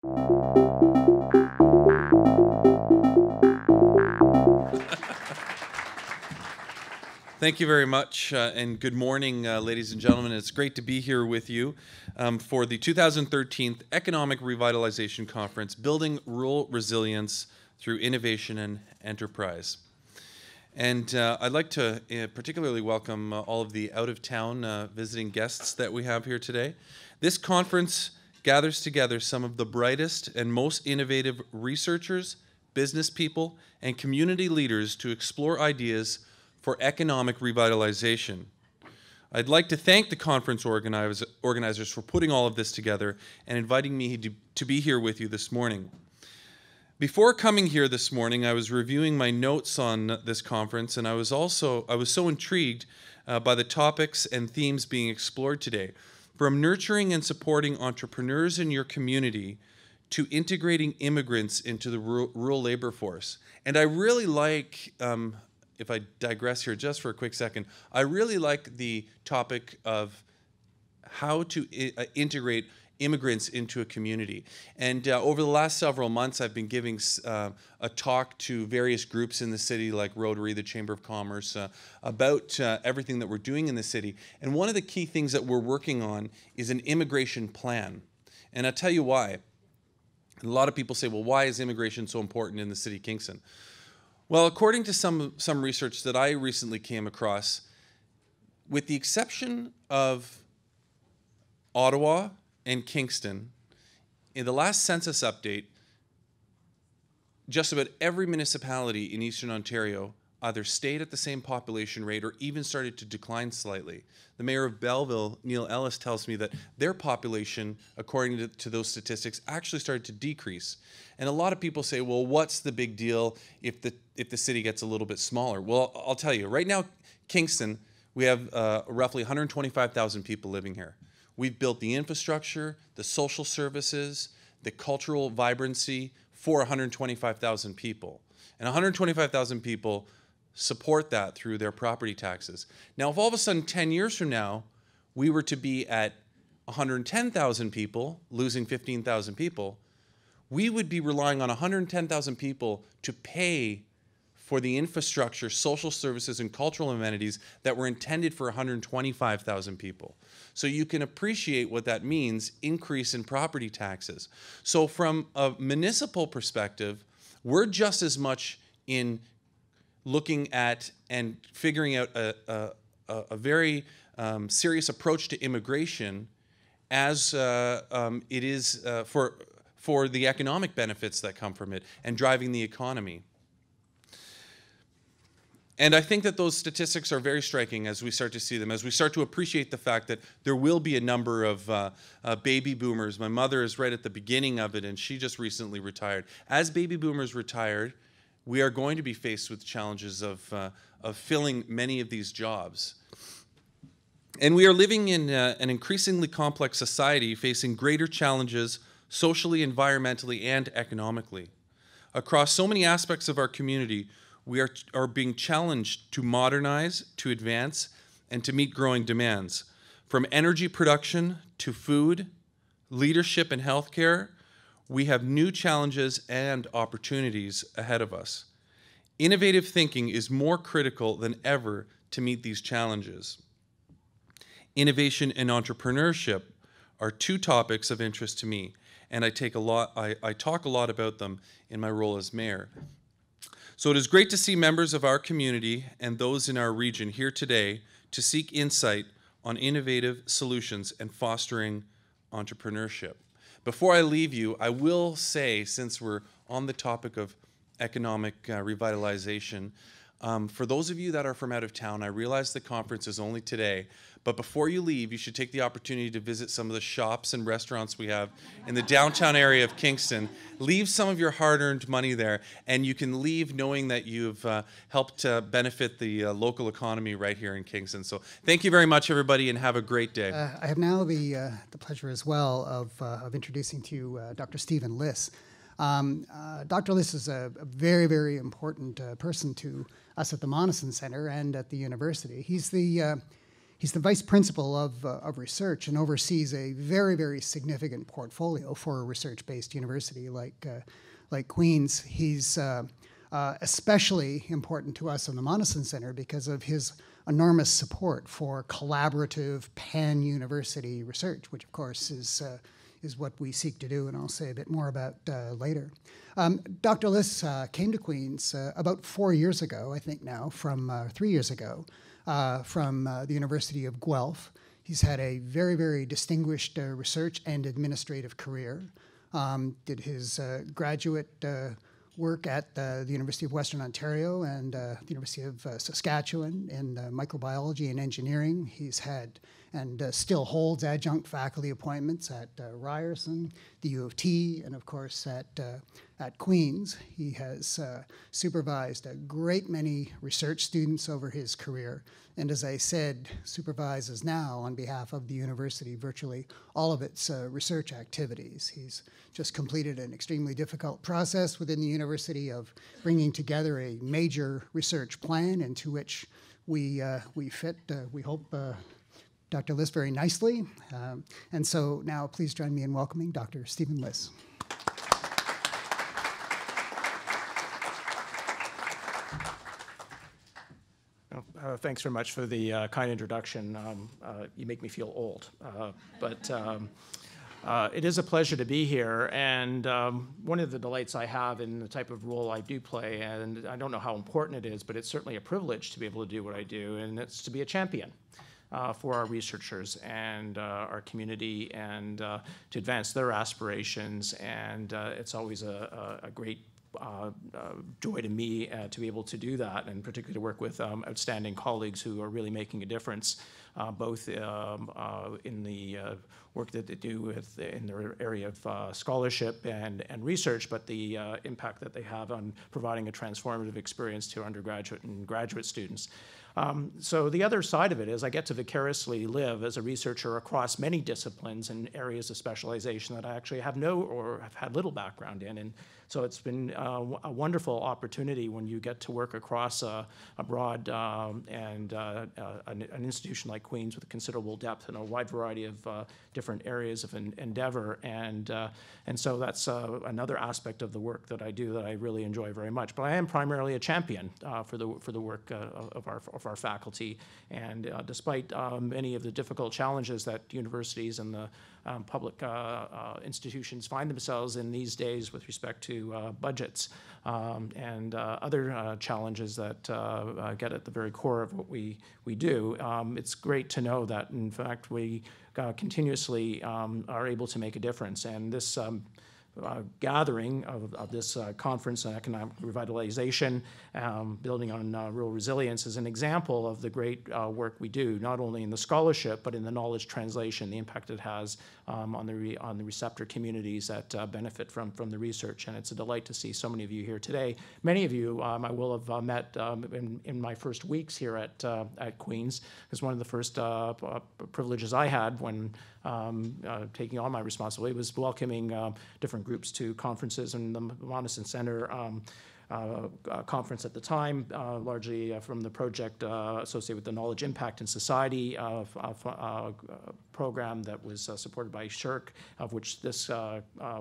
Thank you very much, and good morning, ladies and gentlemen. It's great to be here with you for the 2013 Economic Revitalization Conference, Building Rural Resilience Through Innovation and Enterprise. And I'd like to particularly welcome all of the out-of-town visiting guests that we have here today. This conference gathers together some of the brightest and most innovative researchers, business people, and community leaders to explore ideas for economic revitalization. I'd like to thank the conference organizers for putting all of this together and inviting me to be here with you this morning. Before coming here this morning, I was reviewing my notes on this conference, and I was so intrigued by the topics and themes being explored today, from nurturing and supporting entrepreneurs in your community to integrating immigrants into the rural labor force. And I really like, if I digress here just for a quick second, I really like the topic of how to integrate immigrants into a community. And over the last several months, I've been giving a talk to various groups in the city, like Rotary, the Chamber of Commerce, about everything that we're doing in the city. And one of the key things that we're working on is an immigration plan. And I'll tell you why. A lot of people say, well, why is immigration so important in the city of Kingston? Well, according to some research that I recently came across, with the exception of Ottawa and Kingston, in the last census update, just about every municipality in Eastern Ontario either stayed at the same population rate or even started to decline slightly. The mayor of Belleville, Neil Ellis, tells me that their population, according to those statistics, actually started to decrease. And a lot of people say, well, what's the big deal if the city gets a little bit smaller? Well, I'll tell you, right now, Kingston, we have roughly 125,000 people living here. We've built the infrastructure, the social services, the cultural vibrancy for 125,000 people. And 125,000 people support that through their property taxes. Now, if all of a sudden 10 years from now, we were to be at 110,000 people, losing 15,000 people, we would be relying on 110,000 people to pay for the infrastructure, social services, and cultural amenities that were intended for 125,000 people. So you can appreciate what that means, increase in property taxes. So from a municipal perspective, we're just as much in looking at and figuring out a very serious approach to immigration as it is for the economic benefits that come from it and driving the economy. And I think that those statistics are very striking as we start to see them, as we start to appreciate the fact that there will be a number of baby boomers. My mother is right at the beginning of it, and she just recently retired. As baby boomers retired, we are going to be faced with challenges of filling many of these jobs. And we are living in an increasingly complex society facing greater challenges socially, environmentally, and economically. Across so many aspects of our community, we are being challenged to modernize, to advance, and to meet growing demands. From energy production to food, leadership, and healthcare, we have new challenges and opportunities ahead of us. Innovative thinking is more critical than ever to meet these challenges. Innovation and entrepreneurship are two topics of interest to me, and I talk a lot about them in my role as mayor. So it is great to see members of our community and those in our region here today to seek insight on innovative solutions and fostering entrepreneurship. Before I leave you, I will say, since we're on the topic of economic revitalization, for those of you that are from out of town, I realize the conference is only today, but before you leave, you should take the opportunity to visit some of the shops and restaurants we have in the downtown area of Kingston. Leave some of your hard-earned money there, and you can leave knowing that you've helped benefit the local economy right here in Kingston. So thank you very much, everybody, and have a great day. I have now the pleasure as well of introducing to you Dr. Stephen Liss. Dr. Liss is a very, very important person to us at the Monieson Center and at the university. He's He's the vice principal of research and oversees a very, very significant portfolio for a research-based university like Queen's. He's especially important to us in the Monieson Center because of his enormous support for collaborative pan-university research, which of course is what we seek to do, and I'll say a bit more about later. Dr. Liss came to Queen's about 4 years ago, I think now, from 3 years ago, from the University of Guelph. He's had a very, very distinguished research and administrative career. Did his graduate work at the University of Western Ontario and the University of Saskatchewan in microbiology and engineering. He's had and still holds adjunct faculty appointments at Ryerson, the U of T, and of course at Queen's. He has supervised a great many research students over his career, and as I said, supervises now on behalf of the university virtually all of its research activities. He's just completed an extremely difficult process within the university of bringing together a major research plan into which we fit, we hope, Dr. Liss very nicely. And so now please join me in welcoming Dr. Stephen Liss. Thanks very much for the kind introduction. You make me feel old, but it is a pleasure to be here, and one of the delights I have in the type of role I do play, and I don't know how important it is, but it's certainly a privilege to be able to do what I do, and it's to be a champion for our researchers and our community, and to advance their aspirations, and it's always a great joy to me to be able to do that, and particularly to work with outstanding colleagues who are really making a difference, both in the work that they do in their area of scholarship and research, but the impact that they have on providing a transformative experience to undergraduate and graduate students. So the other side of it is I get to vicariously live as a researcher across many disciplines and areas of specialization that I actually have no or have had little background in. And so it's been a wonderful opportunity when you get to work across a broad and an institution like Queen's with considerable depth and a wide variety of different areas of endeavor. And so that's another aspect of the work that I do that I really enjoy very much. But I am primarily a champion for the work of our faculty. And despite many of the difficult challenges that universities and the public institutions find themselves in these days with respect to budgets and other challenges that get at the very core of what we do, it's great to know that, in fact, we continuously are able to make a difference. And this gathering of this conference on economic revitalization, building on rural resilience, is an example of the great work we do, not only in the scholarship, but in the knowledge translation, the impact it has on the receptor communities that benefit from the research. And it's a delight to see so many of you here today. Many of you I will have met in my first weeks here at Queen's. It's one of the first privileges I had when taking on my responsibility was welcoming different groups to conferences, and the Monieson Center conference at the time, largely from the project associated with the Knowledge Impact in Society program that was supported by SHRC, of which this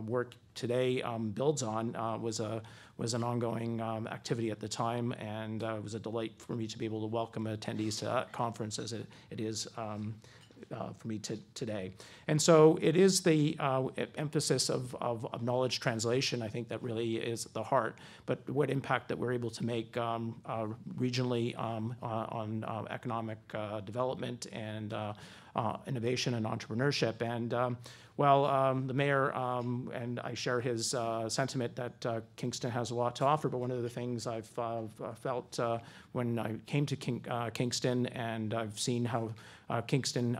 work today builds on, was an ongoing activity at the time, and it was a delight for me to be able to welcome attendees to that conference as it is for me today. And so it is the emphasis of knowledge translation, I think, that really is at the heart, but what impact that we're able to make regionally on economic development and innovation and entrepreneurship. And the mayor and I share his sentiment that Kingston has a lot to offer, but one of the things I've felt when I came to Kingston, and I've seen how Kingston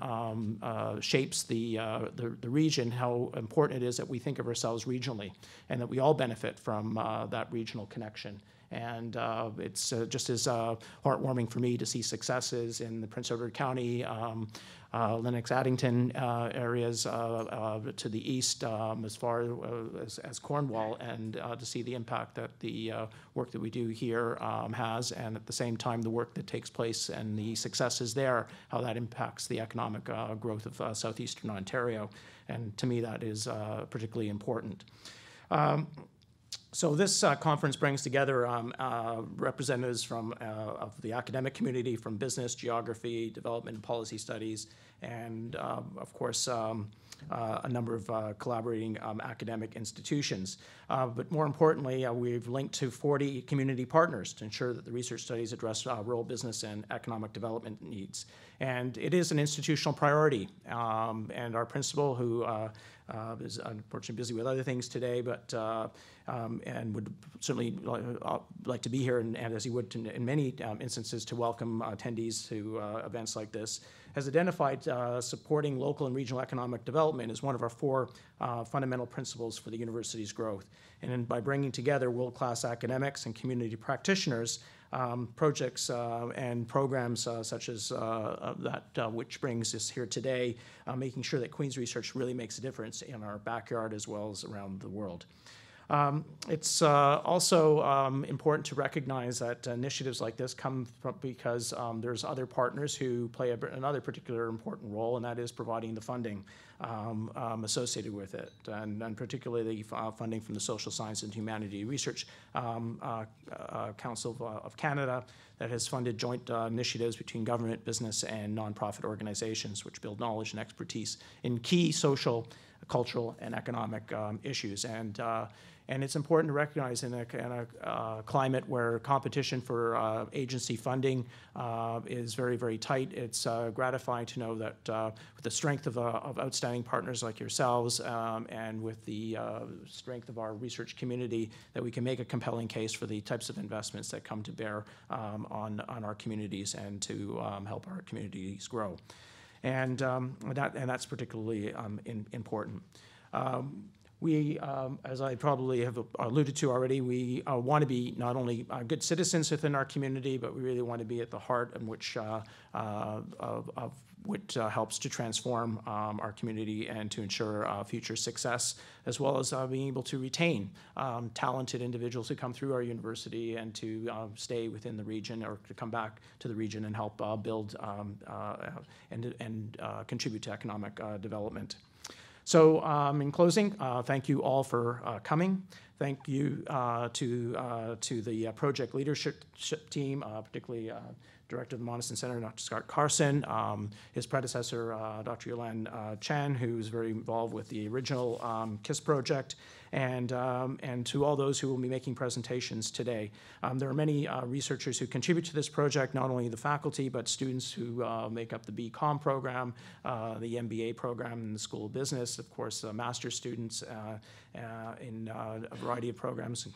shapes the region, how important it is that we think of ourselves regionally and that we all benefit from that regional connection. And it's just as heartwarming for me to see successes in the Prince Edward County, Lennox-Addington areas to the east, as far as Cornwall, and to see the impact that the work that we do here has, and at the same time the work that takes place and the successes there, how that impacts the economic growth of southeastern Ontario. And to me, that is particularly important. So this conference brings together representatives from of the academic community, from business, geography, development, and policy studies, and of course a number of collaborating academic institutions. But more importantly, we've linked to 40 community partners to ensure that the research studies address rural business and economic development needs. And it is an institutional priority. And our principal, who is unfortunately busy with other things today, but and would certainly like to be here, and as he would in many instances, to welcome attendees to events like this, has identified supporting local and regional economic development as one of our 4 fundamental principles for the university's growth. And by bringing together world-class academics and community practitioners, projects and programs such as that which brings us here today, making sure that Queen's research really makes a difference in our backyard as well as around the world. It's also important to recognize that initiatives like this come from because there's other partners who play another particular important role, and that is providing the funding associated with it, and particularly funding from the Social Science and Humanity Research Council of Canada, that has funded joint initiatives between government, business, and nonprofit organizations which build knowledge and expertise in key social, cultural, and economic issues. And it's important to recognize in a climate where competition for agency funding is very, very tight, it's gratifying to know that with the strength of outstanding partners like yourselves and with the strength of our research community, that we can make a compelling case for the types of investments that come to bear on our communities and to help our communities grow. And that's particularly important. We, as I probably have alluded to already, we want to be not only good citizens within our community, but we really want to be at the heart of which helps to transform our community and to ensure future success, as well as being able to retain talented individuals who come through our university and to stay within the region or to come back to the region and help build and contribute to economic development. So in closing, thank you all for coming. Thank you to the project leadership team, particularly Director of the Monieson Center, Dr. Scott Carson, his predecessor, Dr. Yolande Chan, who's very involved with the original KISS project, and to all those who will be making presentations today. There are many researchers who contribute to this project, not only the faculty, but students who make up the BCom program, the MBA program in the School of Business, of course, master's students in a variety of programs,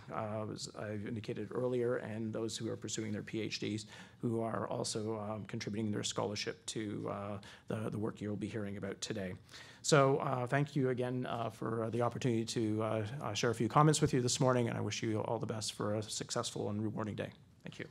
as I've indicated earlier, and those who are pursuing their PhDs, who are also contributing their scholarship to the work you'll be hearing about today. So thank you again for the opportunity to share a few comments with you this morning, and I wish you all the best for a successful and rewarding day. Thank you.